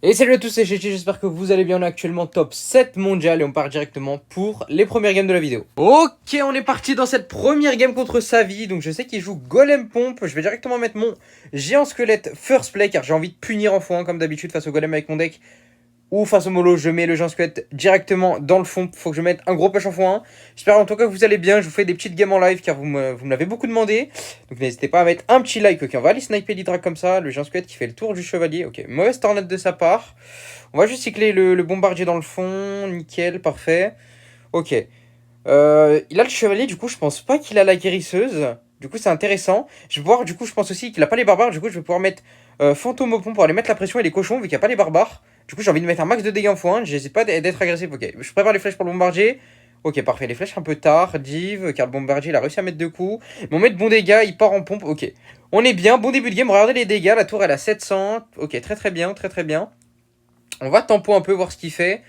Et salut à tous, c'est Chichi, j'espère que vous allez bien. On est actuellement top 7 mondial et on part directement pour les premières games de la vidéo. Ok, on est parti dans cette première game contre Savi. Donc je sais qu'il joue Golem Pompe. Je vais directement mettre mon géant squelette first play car j'ai envie de punir en x1 comme d'habitude face au Golem avec mon deck. Ou face au mollo, je mets le géant squelette directement dans le fond. Faut que je mette un gros push en x1. J'espère en tout cas que vous allez bien. Je vous fais des petites games en live car vous me l'avez beaucoup demandé. Donc n'hésitez pas à mettre un petit like. Ok, on va aller sniper l'Hydra comme ça. Le géant squelette qui fait le tour du chevalier. Ok, mauvaise tornade de sa part. On va juste cycler le bombardier dans le fond. Nickel, parfait. Ok. Il a le chevalier, du coup, je pense pas qu'il a la guérisseuse. Du coup, c'est intéressant. Je vais pouvoir, du coup, je pense aussi qu'il a pas les barbares. Du coup, je vais pouvoir mettre fantôme au pont pour aller mettre la pression et les cochons, vu qu'il n'y a pas les barbares. Du coup, j'ai envie de mettre un max de dégâts en x1. J'hésite pas d'être agressif. Ok, je prépare les flèches pour le bombardier. Ok, parfait. Les flèches un peu tardives, car le bombardier, il a réussi à mettre deux coups. Mais on met de bons dégâts, il part en pompe. Ok, on est bien. Bon début de game. Regardez les dégâts. La tour, elle a 700. Ok, très très bien, très très bien. On va tempo un peu, voir ce qu'il fait.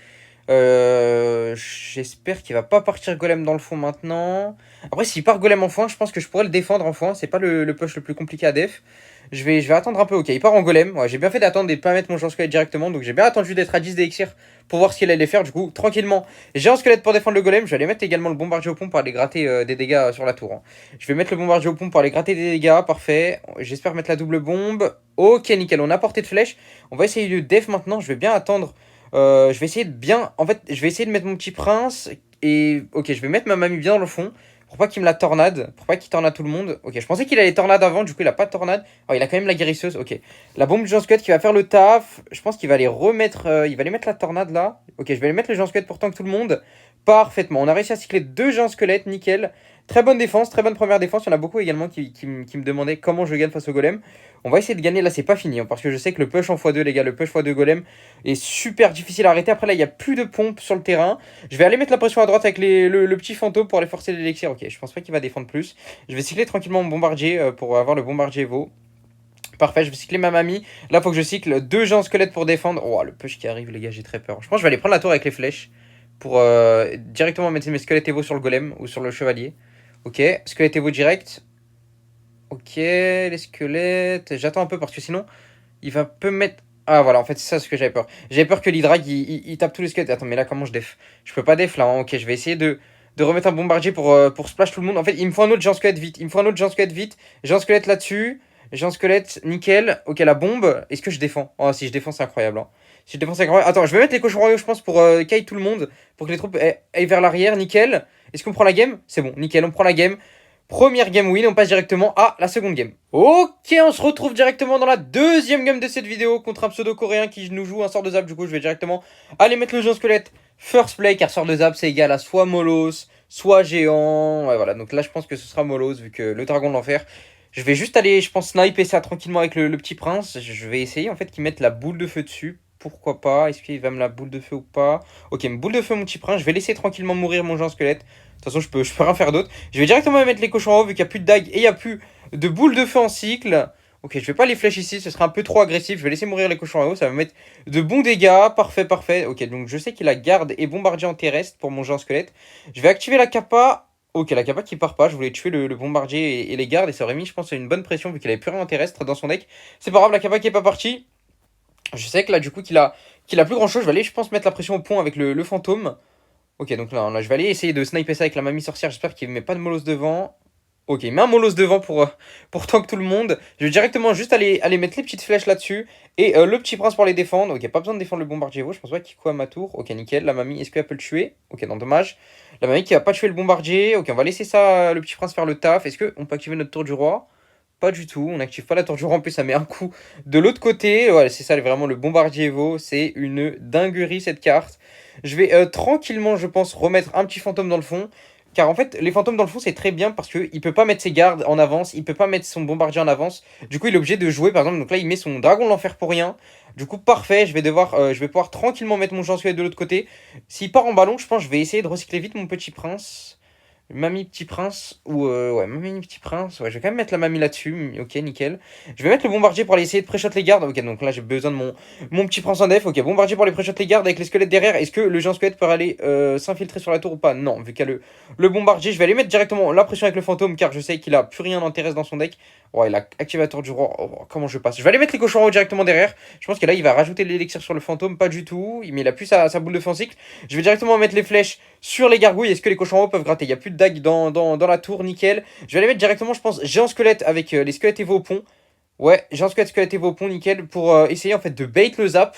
J'espère qu'il va pas partir golem dans le fond maintenant. Après, s'il part golem en foin, je pense que je pourrais le défendre en foin. C'est pas le push le plus compliqué à def. Je vais attendre un peu. Ok, il part en golem. Ouais, j'ai bien fait d'attendre et de pas mettre mon géant squelette directement. Donc j'ai bien attendu d'être à 10 d'élixir pour voir ce qu'il allait faire. Du coup, tranquillement, j'ai un squelette pour défendre le golem. Je vais aller mettre également le bombardier au pont pour aller gratter des dégâts sur la tour, hein. Je vais mettre le bombardier au pont pour aller gratter des dégâts. Parfait. J'espère mettre la double bombe. Ok, nickel. On a porté de flèche. On va essayer de def maintenant. Je vais bien attendre. Je vais essayer de bien. En fait, je vais essayer de mettre mon petit prince. Et ok, je vais mettre ma mamie bien dans le fond. Pour pas qu'il me la tornade. Pour pas qu'il tornade tout le monde. Ok, je pensais qu'il allait tornade avant. Du coup, il a pas de tornade. Oh, il a quand même la guérisseuse. Ok. La bombe du Jean Squelette qui va faire le taf. Je pense qu'il va aller remettre. Il va aller mettre la tornade là. Ok, je vais aller mettre le Jean Squelette pour tank tout le monde. Parfaitement. On a réussi à cycler deux Jean Squelettes. Nickel. Très bonne défense. Très bonne première défense. Il y en a beaucoup également qui me demandaient comment je gagne face au golem. On va essayer de gagner. Là, c'est pas fini, hein, parce que je sais que le push en x2, les gars, le push x2 golem est super difficile à arrêter. Après, là, il n'y a plus de pompe sur le terrain. Je vais aller mettre la pression à droite avec le petit fantôme pour aller forcer l'élixir. Ok, je pense pas qu'il va défendre plus. Je vais cycler tranquillement mon bombardier pour avoir le bombardier Evo. Parfait, je vais cycler ma mamie. Là, il faut que je cycle deux géants squelettes pour défendre. Oh, le push qui arrive, les gars, j'ai très peur. Je pense que je vais aller prendre la tour avec les flèches pour directement mettre mes squelettes Evo sur le golem ou sur le chevalier. Ok, squelette Evo direct. Ok, les squelettes. J'attends un peu parce que sinon, il va peu mettre. Ah voilà, en fait, c'est ça ce que j'avais peur. J'avais peur que l'Hydrag il tape tous les squelettes. Attends, mais là, comment je def? Je peux pas def là, hein. Ok, je vais essayer de remettre un bombardier pour splash tout le monde. En fait, il me faut un autre géant squelette vite. Il me faut un autre géant squelette vite. Géant squelette là-dessus. Géant squelette, nickel. Ok, la bombe. Est-ce que je défends? Oh, si je défends, c'est incroyable, hein. Si je défends, c'est incroyable. Attends, je vais mettre les cochons royaux, je pense, pour kite tout le monde. Pour que les troupes aillent vers l'arrière. Nickel. Est-ce qu'on prend la game? C'est bon, nickel, on prend la game. Première game win, on passe directement à la seconde game. Ok, on se retrouve directement dans la deuxième game de cette vidéo contre un pseudo coréen qui nous joue un sort de zap. Du coup, je vais directement aller mettre le géant squelette first play car sort de zap c'est égal à soit Molos, soit géant. Ouais, voilà, donc là je pense que ce sera Molos vu que le dragon de l'enfer. Je vais juste aller, je pense, sniper ça tranquillement avec le petit prince. Je vais essayer en fait qu'il mette la boule de feu dessus. Pourquoi pas? Est-ce qu'il va me la boule de feu ou pas? Ok, une boule de feu, mon petit prince. Je vais laisser tranquillement mourir mon géant squelette. De toute façon, je peux rien faire d'autre. Je vais directement mettre les cochons en haut vu qu'il n'y a plus de dague et il n'y a plus de boules de feu en cycle. Ok, je vais pas les flèches ici, ce serait un peu trop agressif. Je vais laisser mourir les cochons en haut, ça va me mettre de bons dégâts. Parfait, parfait. Ok, donc je sais qu'il a garde et bombardier en terrestre pour mon géant squelette. Je vais activer la capa. Ok, la capa qui part pas. Je voulais tuer le bombardier et les gardes et ça aurait mis, je pense, une bonne pression vu qu'il avait plus rien en terrestre dans son deck. C'est pas grave, la capa qui est pas partie. Je sais que là, du coup, qu'il a plus grand chose. Je vais aller, je pense, mettre la pression au pont avec le fantôme. Ok, donc là, je vais aller essayer de sniper ça avec la mamie sorcière. J'espère qu'il ne met pas de molos devant. Ok, il met un molos devant pour tank tout le monde. Je vais directement juste aller mettre les petites flèches là-dessus. Et le petit prince pour les défendre. Ok, pas besoin de défendre le bombardier. Je pense pas qu'il coûte à ma tour. Ok, nickel. La mamie, est-ce qu'elle peut le tuer? Ok, non, dommage. La mamie qui va pas tuer le bombardier. Ok, on va laisser ça, le petit prince faire le taf. Est-ce qu'on peut activer notre tour du roi? Pas du tout, on n'active pas la tour du roi, en plus ça met un coup de l'autre côté. Ouais, c'est ça, vraiment le bombardier Evo, c'est une dinguerie cette carte. Je vais tranquillement, je pense, remettre un petit fantôme dans le fond. Car en fait, les fantômes dans le fond, c'est très bien parce qu'il peut pas mettre ses gardes en avance, il peut pas mettre son bombardier en avance. Du coup, il est obligé de jouer, par exemple, donc là, il met son dragon de l'enfer pour rien. Du coup, parfait, je vais pouvoir tranquillement mettre mon géant squelette de l'autre côté. S'il part en ballon, je pense que je vais essayer de recycler vite mon petit prince. Mamie Petit Prince ou ouais, Mamie Petit Prince. Ouais, je vais quand même mettre la mamie là-dessus. Ok, nickel. Je vais mettre le bombardier pour aller essayer de pré-shot les gardes. Ok, donc là j'ai besoin de mon Petit Prince en def. Ok, bombardier pour aller pré-shot les gardes avec les squelettes derrière. Est-ce que le géant squelette peut aller s'infiltrer sur la tour ou pas? Non, vu qu'il y a le bombardier, je vais aller mettre directement la pression avec le fantôme car je sais qu'il a plus rien d'intéressant dans son deck. Ouais, il a activateur du roi. Oh, comment je passe? Je vais aller mettre les cochons en haut directement derrière. Je pense que là il va rajouter l'élixir sur le fantôme. Pas du tout. Mais il a plus sa boule de feu en cycle. Je vais directement mettre les flèches sur les gargouilles. Est-ce que les cochons en haut peuvent gratter? Il n'y a plus de dague dans la tour, nickel. Je vais aller mettre directement, je pense, géant squelette avec les squelettes évo au pont. Ouais, géant squelette évo au pont, nickel. Pour essayer en fait de bait le zap.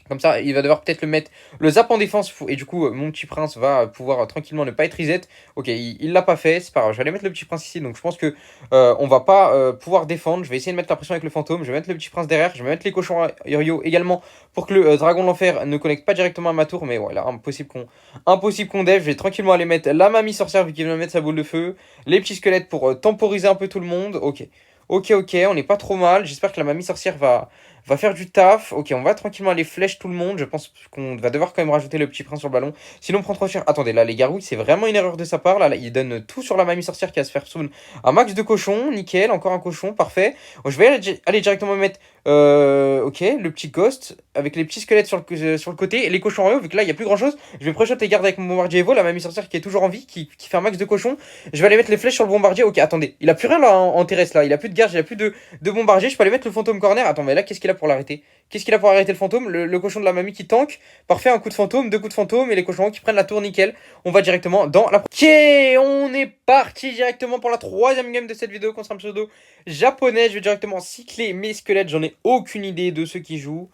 Comme ça, il va devoir peut-être le mettre le zap en défense. Et du coup, mon petit prince va pouvoir tranquillement ne pas être reset. Ok, il l'a pas fait, c'est pas grave. Je vais aller mettre le petit prince ici. Donc je pense que on va pas pouvoir défendre. Je vais essayer de mettre la pression avec le fantôme. Je vais mettre le petit prince derrière. Je vais mettre les cochons à Yorio également pour que le dragon de l'enfer ne connecte pas directement à ma tour. Mais voilà, impossible qu'on dev. Je vais tranquillement aller mettre la mamie sorcière vu qu'il vient mettre sa boule de feu. Les petits squelettes pour temporiser un peu tout le monde. Ok. Ok, on n'est pas trop mal. J'espère que la mamie sorcière va faire du taf. Ok, on va tranquillement aller flèche tout le monde. Je pense qu'on va devoir quand même rajouter le petit prince sur le ballon. Sinon, on prend trop cher. Attendez, là, les gargouilles, c'est vraiment une erreur de sa part. Là, il donne tout sur la mamie sorcière qui va se faire soon. Un max de cochons, nickel. Encore un cochon, parfait. Bon, je vais aller directement mettre ok, le petit ghost avec les petits squelettes sur le côté et les cochons en haut. Vu que là, il n'y a plus grand chose. Je vais pré-shot et garder avec mon bombardier Evo. La mamie sorcière qui est toujours en vie, qui fait un max de cochons. Je vais aller mettre les flèches sur le bombardier. Ok, attendez, il a plus rien là en terrestre là. Il a plus de garde, il a plus de bombardier. Je peux aller mettre le fantôme corner. Attends, mais là, qu'est-ce qu'il a pour l'arrêter? Qu'est-ce qu'il a pour arrêter le fantôme? Le cochon de la mamie qui tank. Parfait, un coup de fantôme, deux coups de fantôme et les cochons qui prennent la tour, nickel. On va directement dans la... Ok, on est parti directement pour la troisième game de cette vidéo contre un pseudo japonais. Je vais directement cycler mes squelettes. J'en ai aucune idée de ceux qui jouent.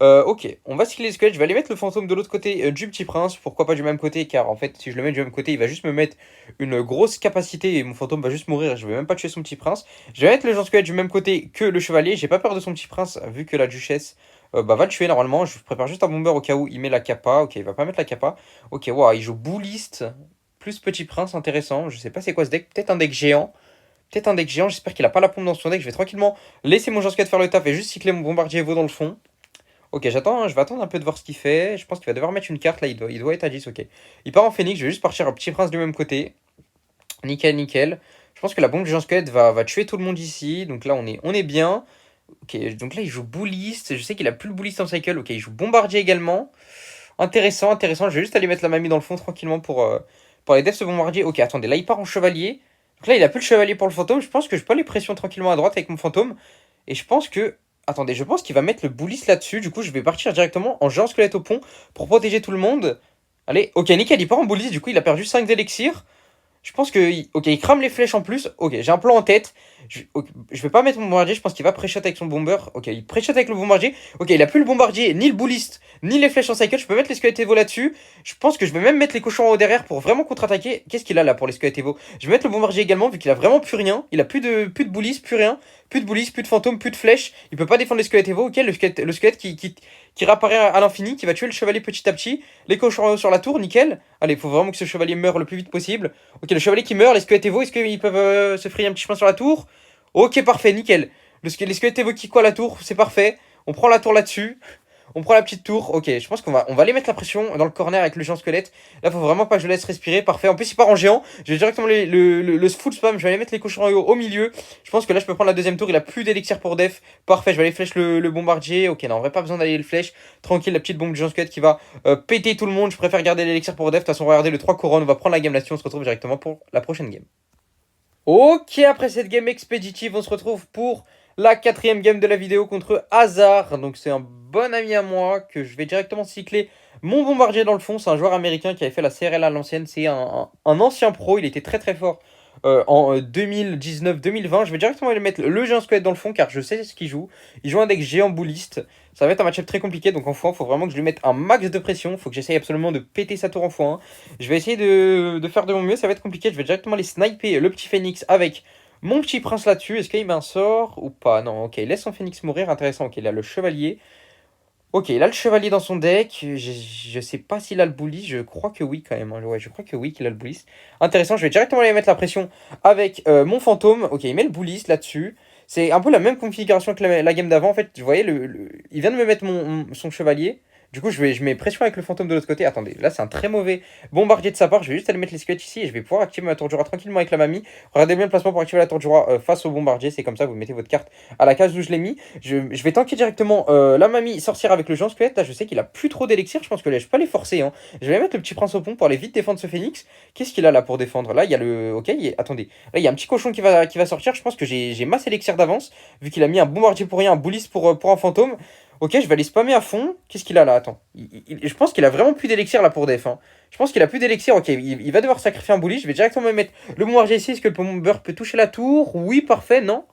Ok, on va cycler les squelettes. Je vais aller mettre le fantôme de l'autre côté du petit prince. Pourquoi pas du même côté? Car en fait, si je le mets du même côté, il va juste me mettre une grosse capacité et mon fantôme va juste mourir. Je vais même pas tuer son petit prince. Je vais mettre le géant squelette du même côté que le chevalier. J'ai pas peur de son petit prince vu que la duchesse va le tuer normalement. Je prépare juste un bomber au cas où il met la capa. Ok, il va pas mettre la capa. Ok, wow, il joue bouliste plus petit prince, intéressant. Je sais pas c'est quoi ce deck. Peut-être un deck géant. Peut-être un deck géant. J'espère qu'il a pas la pompe dans son deck. Je vais tranquillement laisser mon géant squelette faire le taf et juste cycler mon bombardier Evo dans le fond. Ok, j'attends, je vais attendre un peu de voir ce qu'il fait. Je pense qu'il va devoir mettre une carte là, il doit être à 10, ok. Il part en phénix, je vais juste partir un petit prince du même côté. Nickel. Je pense que la bombe du géant squelette va tuer tout le monde ici. Donc là, on est bien. Ok, donc là, il joue bouliste. Je sais qu'il a plus le bouliste en cycle. Ok, il joue bombardier également. Intéressant. Je vais juste aller mettre la mamie dans le fond tranquillement pour aller def ce bombardier. Ok, attendez, là, il part en chevalier. Donc là, il a plus le chevalier pour le fantôme. Je pense que je peux aller pression tranquillement à droite avec mon fantôme. Et je pense que... Attendez, je pense qu'il va mettre le bouliste là-dessus. Du coup, je vais partir directement en géant squelette au pont pour protéger tout le monde. Allez, ok, nickel, il part en bouliste. Du coup, il a perdu 5 d'élixir. Je pense que... Ok, il crame les flèches en plus. Ok, j'ai un plan en tête. Je vais pas mettre mon bombardier. Je pense qu'il va pré-shot avec son bomber. Ok, il pré-shot avec le bombardier. Ok, il a plus le bombardier, ni le bouliste, ni les flèches en cycle. Je peux mettre les squelettes Evo là-dessus. Je pense que je vais même mettre les cochons en haut derrière pour vraiment contre-attaquer. Qu'est-ce qu'il a là pour les squelettes Evo? Je vais mettre le bombardier également, vu qu'il a vraiment plus rien. Il a plus de bouliste, plus rien. Plus de bouliste, plus de fantôme, plus de flèches. Il peut pas défendre les squelettes Evo. Ok, le squelette qui réapparaît à l'infini, qui va tuer le chevalier petit à petit. Les cochons en haut sur la tour, nickel. Allez, il faut vraiment que ce chevalier meure le plus vite possible. Ok, le chevalier qui meurt, les squelettes Evo, est-ce qu'ils peuvent se frayer un petit chemin sur la tour? Ok, parfait, nickel. Les squelettes Evo qui quoi la tour, c'est parfait. On prend la tour là-dessus. On prend la petite tour. Ok, je pense qu'on va aller mettre la pression dans le corner avec le géant squelette. Là, faut vraiment pas que je le laisse respirer. Parfait. En plus, il part en géant. Je vais directement le full spam. Je vais aller mettre les cochons au milieu. Je pense que là, je peux prendre la deuxième tour. Il a plus d'élixir pour def. Parfait. Je vais aller flèche le bombardier. Ok, non, on aurait pas besoin d'aller le flèche. Tranquille, la petite bombe du géant squelette qui va péter tout le monde. Je préfère garder l'élixir pour def. De toute façon, regardez le 3 couronnes. On va prendre la game là-dessus. On se retrouve directement pour la prochaine game. Ok, après cette game expéditive, on se retrouve pour la quatrième game de la vidéo contre Hazard. Donc c'est un bon ami à moi que je vais directement cycler mon bombardier dans le fond. C'est un joueur américain qui avait fait la CRL à l'ancienne. C'est un ancien pro, il était très fort en 2019-2020. Je vais directement aller mettre le géant squelette dans le fond car je sais ce qu'il joue. Il joue un deck géant bouliste. Ça va être un match-up très compliqué, donc en x1, il faut vraiment que je lui mette un max de pression. Il faut que j'essaye absolument de péter sa tour en x1. Je vais essayer de faire de mon mieux, ça va être compliqué. Je vais directement aller sniper le petit phénix avec mon petit prince là-dessus. Est-ce qu'il met un sort ou pas? Non, ok, il laisse son phénix mourir, intéressant. Ok, il a le chevalier. Ok, il a le chevalier dans son deck. Je sais pas s'il a le bully, je crois que oui quand même. Hein. Ouais, je crois que oui qu'il a le bully. Intéressant, je vais directement aller mettre la pression avec mon fantôme. Ok, il met le bully là-dessus. C'est un peu la même configuration que la game d'avant. En fait, vous voyez, il vient de me mettre son chevalier. Du coup, je mets pression avec le fantôme de l'autre côté. Attendez, là, c'est un très mauvais bombardier de sa part. Je vais juste aller mettre les squelettes ici et je vais pouvoir activer ma tour du roi tranquillement avec la mamie. Regardez bien le placement pour activer la tour du roi face au bombardier. C'est comme ça, vous mettez votre carte à la case où je l'ai mis. Je vais tanker directement la mamie sorcière avec le géant squelette. Là, je sais qu'il a plus trop d'élixir. Je pense que là, je peux pas les forcer, hein. Je vais mettre le petit prince au pont pour aller vite défendre ce phénix. Qu'est-ce qu'il a là pour défendre? Là, il y a le. Ok, attendez. Là, il y a un petit cochon qui va sortir. Je pense que j'ai masse élixir d'avance. Vu qu'il a mis un bombardier pour rien, un bouliste pour un fantôme. Ok, je vais aller spammer à fond. Qu'est-ce qu'il a là? Attends. Je pense qu'il a vraiment plus d'élixir là pour def, hein. Je pense qu'il a plus d'élixir. Ok, il va devoir sacrifier un bully. Je vais directement me mettre le bombardier ici. Est-ce que le bomber peut toucher la tour? Oui, parfait, non?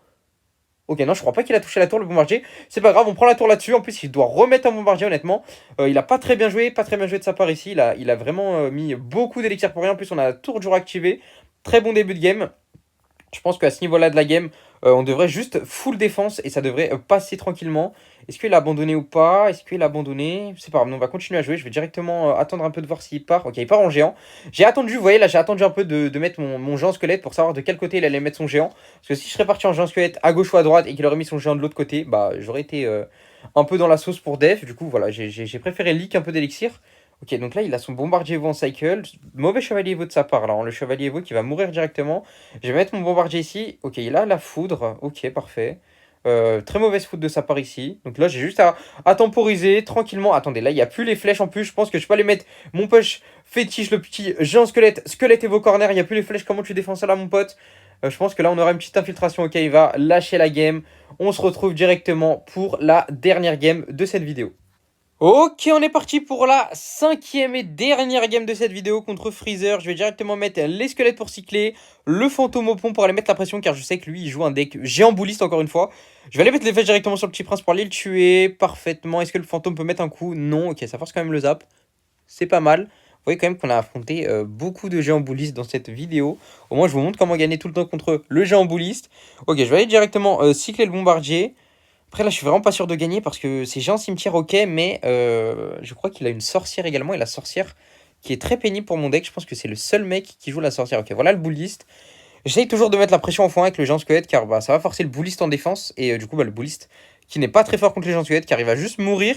Ok, non, je crois pas qu'il a touché la tour, le bombardier. C'est pas grave, on prend la tour là-dessus. En plus, il doit remettre un bombardier, honnêtement. Il a pas très bien joué, pas très bien joué de sa part ici. Il a vraiment mis beaucoup d'élixir pour rien. En plus, on a la tour du roi activée. Très bon début de game. Je pense qu'à ce niveau-là de la game, on devrait juste full défense et ça devrait passer tranquillement. Est-ce qu'il a abandonné ou pas? Est-ce qu'il a abandonné? C'est pas grave, on va continuer à jouer. Je vais directement attendre un peu de voir s'il part. Ok, il part en géant. J'ai attendu, vous voyez, là j'ai attendu un peu de mettre mon géant squelette pour savoir de quel côté il allait mettre son géant. Parce que si je serais parti en géant squelette à gauche ou à droite et qu'il aurait mis son géant de l'autre côté, bah j'aurais été un peu dans la sauce pour def. Du coup, voilà, j'ai préféré leak un peu d'élixir. Ok, donc là, il a son bombardier Evo en cycle. Mauvais chevalier Evo de sa part, là, hein. Le chevalier Evo qui va mourir directement. Je vais mettre mon bombardier ici. Ok, il a la foudre. Ok, parfait. Très mauvaise foudre de sa part ici. Donc là, j'ai juste à temporiser tranquillement. Attendez, là, il n'y a plus les flèches en plus. Je pense que je peux aller mettre mon push fétiche, le petit géant squelette. Squelette Evo corner. Il n'y a plus les flèches. Comment tu défends ça là, mon pote? Je pense que là, on aura une petite infiltration. Ok, il va lâcher la game. On se retrouve directement pour la dernière game de cette vidéo. Ok, on est parti pour la cinquième et dernière game de cette vidéo contre Freezer. Je vais directement mettre les squelettes pour cycler, le fantôme au pont pour aller mettre la pression car je sais que lui il joue un deck géant bouliste encore une fois. Je vais aller mettre les flèches directement sur le petit prince pour aller le tuer parfaitement. Est-ce que le fantôme peut mettre un coup? Non, ok, ça force quand même le zap. C'est pas mal. Vous voyez quand même qu'on a affronté beaucoup de géants boulistes dans cette vidéo. Au moins je vous montre comment gagner tout le temps contre le géant bouliste. Ok, je vais aller directement cycler le bombardier. Après là je suis vraiment pas sûr de gagner parce que c'est géant cimetière ok mais je crois qu'il a une sorcière également et la sorcière qui est très pénible pour mon deck. Je pense que c'est le seul mec qui joue la sorcière. Ok voilà le bouliste. J'essaye toujours de mettre la pression au fond avec le géant squelette car bah, ça va forcer le bouliste en défense et du coup bah, le bouliste qui n'est pas très fort contre les géants squelettes car il va juste mourir.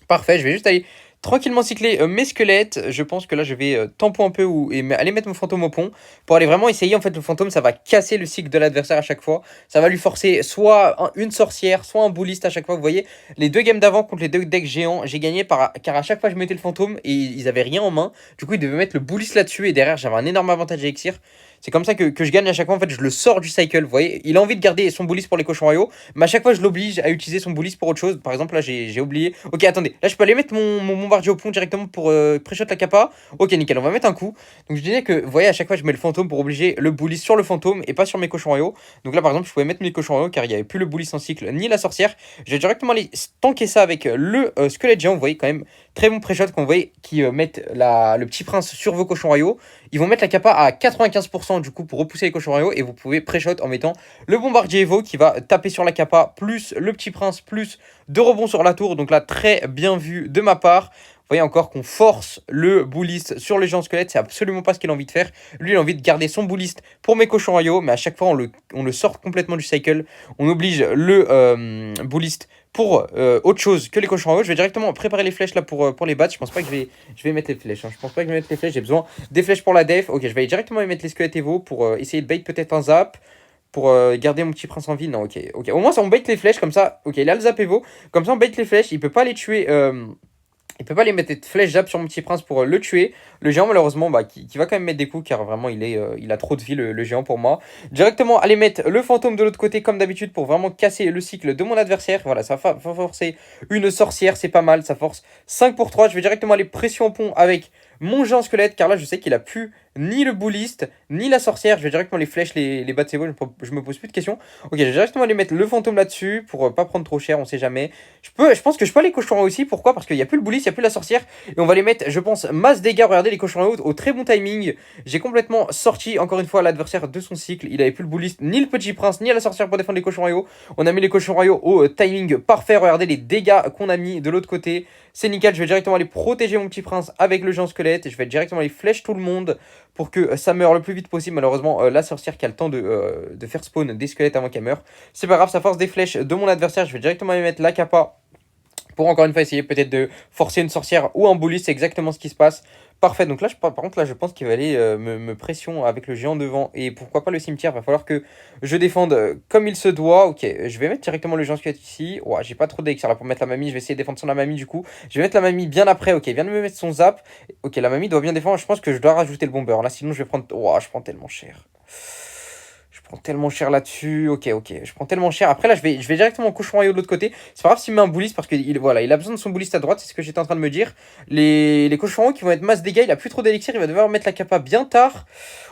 Parfait, je vais juste aller tranquillement cycler mes squelettes. Je pense que là, je vais tempo un peu et aller mettre mon fantôme au pont pour aller vraiment essayer. En fait, le fantôme, ça va casser le cycle de l'adversaire à chaque fois. Ça va lui forcer soit une sorcière, soit un bouliste à chaque fois. Vous voyez, les deux games d'avant contre les deux decks géants, j'ai gagné car à chaque fois, je mettais le fantôme et ils avaient rien en main. Du coup, ils devaient mettre le bouliste là-dessus et derrière, j'avais un énorme avantage à Elixir. C'est comme ça que je gagne à chaque fois. En fait, je le sors du cycle. Vous voyez, il a envie de garder son bouliste pour les cochons royaux. Mais à chaque fois, je l'oblige à utiliser son bouliste pour autre chose. Par exemple, là, j'ai oublié. Ok, attendez. Là, je peux aller mettre mon bombardier au pont directement pour pré-shot la capa. Ok, nickel. On va mettre un coup. Donc, je disais que, vous voyez, à chaque fois, je mets le fantôme pour obliger le bouliste sur le fantôme et pas sur mes cochons royaux. Donc là, par exemple, je pouvais mettre mes cochons royaux car il n'y avait plus le bouliste en cycle ni la sorcière. Je vais directement aller tanker ça avec le squelette géant. Vous voyez, quand même, très bon pré-shot qu'on voyait qui mettent le petit prince sur vos cochons royaux. Ils vont mettre la capa à 95% du coup pour repousser les cochons royaux et vous pouvez pré-shot en mettant le bombardier Evo qui va taper sur la capa plus le petit prince plus de rebond sur la tour. Donc là très bien vu de ma part. Vous voyez encore qu'on force le bouliste sur les géants squelettes, c'est absolument pas ce qu'il a envie de faire. Lui il a envie de garder son bouliste pour mes cochons royaux, mais à chaque fois on le sort complètement du cycle. On oblige le bouliste pour autre chose que les cochons royaux. Je vais directement préparer les flèches là pour les battre. Je pense pas que je vais mettre les flèches, hein. Je pense pas que je vais mettre les flèches, j'ai besoin des flèches pour la def. Ok, je vais directement mettre les squelettes Evo pour essayer de bait peut-être un zap. Pour garder mon petit prince en vie. Non, ok, ok. Au moins, ça on bait les flèches comme ça. Ok, il a le zap Evo. Comme ça, on bait les flèches. Il peut pas les tuer. Il peut pas les mettre de flèches zap sur mon petit prince pour le tuer. Le géant, malheureusement, bah, qui va quand même mettre des coups car vraiment, il a trop de vie, le géant, pour moi. Directement, aller mettre le fantôme de l'autre côté, comme d'habitude, pour vraiment casser le cycle de mon adversaire. Voilà, ça va forcer une sorcière, c'est pas mal. Ça force 5 pour 3. Je vais directement aller pression au pont avec mon géant squelette car là, je sais qu'il a plus ni le bouliste, ni la sorcière. Je vais directement les flèches, les battre, je me pose plus de questions. Ok, je vais directement aller mettre le fantôme là-dessus pour pas prendre trop cher, on sait jamais. Je pense que je peux aller cochon aussi. Pourquoi? Parce qu'il n'y a plus le bouliste, il n'y a plus la sorcière. Et on va les mettre, je pense, masse dégâts. Regardez les cochons royaux au très bon timing. J'ai complètement sorti, encore une fois, l'adversaire de son cycle. Il n'avait plus le bouliste, ni le petit prince, ni la sorcière pour défendre les cochons royaux. On a mis les cochons royaux au timing parfait. Regardez les dégâts qu'on a mis de l'autre côté. C'est nickel. Je vais directement aller protéger mon petit prince avec le géant squelette. Je vais directement aller flèche tout le monde pour que ça meure le plus vite possible. Malheureusement, la sorcière qui a le temps de faire spawn des squelettes avant qu'elle meure. C'est pas grave, ça force des flèches de mon adversaire. Je vais directement aller mettre la capa Pour encore une fois essayer peut-être de forcer une sorcière ou un bully, c'est exactement ce qui se passe. Parfait, donc là, par contre, là, je pense qu'il va aller me pression avec le géant devant. Et pourquoi pas le cimetière, va falloir que je défende comme il se doit. Ok, je vais mettre directement le géant squelette ici. Ouais, j'ai pas trop d'élixir là pour mettre la mamie, je vais essayer de défendre son la mamie du coup. Je vais mettre la mamie bien après, ok, il vient de me mettre son zap. Ok, la mamie doit bien défendre, je pense que je dois rajouter le bomber. Là, sinon, je vais prendre... Ouah, je prends tellement cher. Je prends tellement cher là-dessus. Ok, ok. Je prends tellement cher. Après, là, je vais directement au cochon royaux de l'autre côté. C'est pas grave s'il met un bouliste parce qu'il voilà, il a besoin de son bouliste à droite. C'est ce que j'étais en train de me dire. Les cochons royaux qui vont être masse dégâts. Il a plus trop d'élixir. Il va devoir mettre la capa bien tard.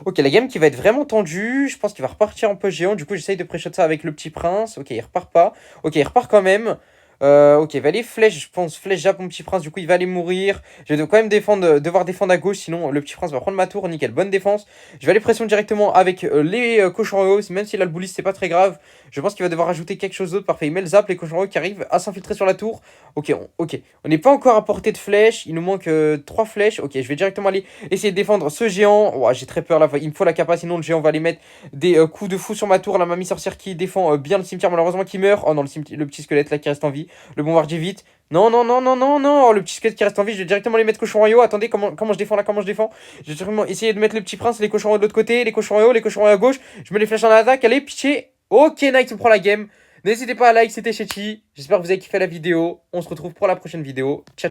Ok, la game qui va être vraiment tendue. Je pense qu'il va repartir en post géant. Du coup, j'essaye de pré-shot ça avec le petit prince. Ok, il repart pas. Ok, il repart quand même. Ok, il va aller flèche, je pense, flèche jap mon petit prince, du coup il va aller mourir. Je vais quand même devoir défendre à gauche, sinon le petit prince va prendre ma tour, nickel, bonne défense. Je vais aller pression directement avec les cochons royaux, même s'il a le bully, c'est pas très grave. Je pense qu'il va devoir ajouter quelque chose d'autre, parfait, il met le zap, les cochons royaux qui arrivent à s'infiltrer sur la tour. Ok, on n'est pas encore à portée de flèche, il nous manque 3 flèches. Ok, je vais directement aller essayer de défendre ce géant. Ouah, j'ai très peur là, il me faut la capa, sinon le géant va aller mettre des coups de fou sur ma tour. La mamie sorcière qui défend bien le cimetière, malheureusement qui meurt. Oh non, le petit squelette là qui reste en vie. Le bombardier vite. Non, non, non, non, non, non. Oh, le petit squelette qui reste en vie. Je vais directement les mettre cochons royaux. Attendez, comment je défends là? Comment je défends? Je vais directement essayer de mettre le petit prince, les cochons royaux de l'autre côté, les cochons royaux à gauche. Je me les flèche en attaque. Allez, pitié. Ok, Nike, on prend la game. N'hésitez pas à like, c'était Chechi. J'espère que vous avez kiffé la vidéo. On se retrouve pour la prochaine vidéo. Ciao.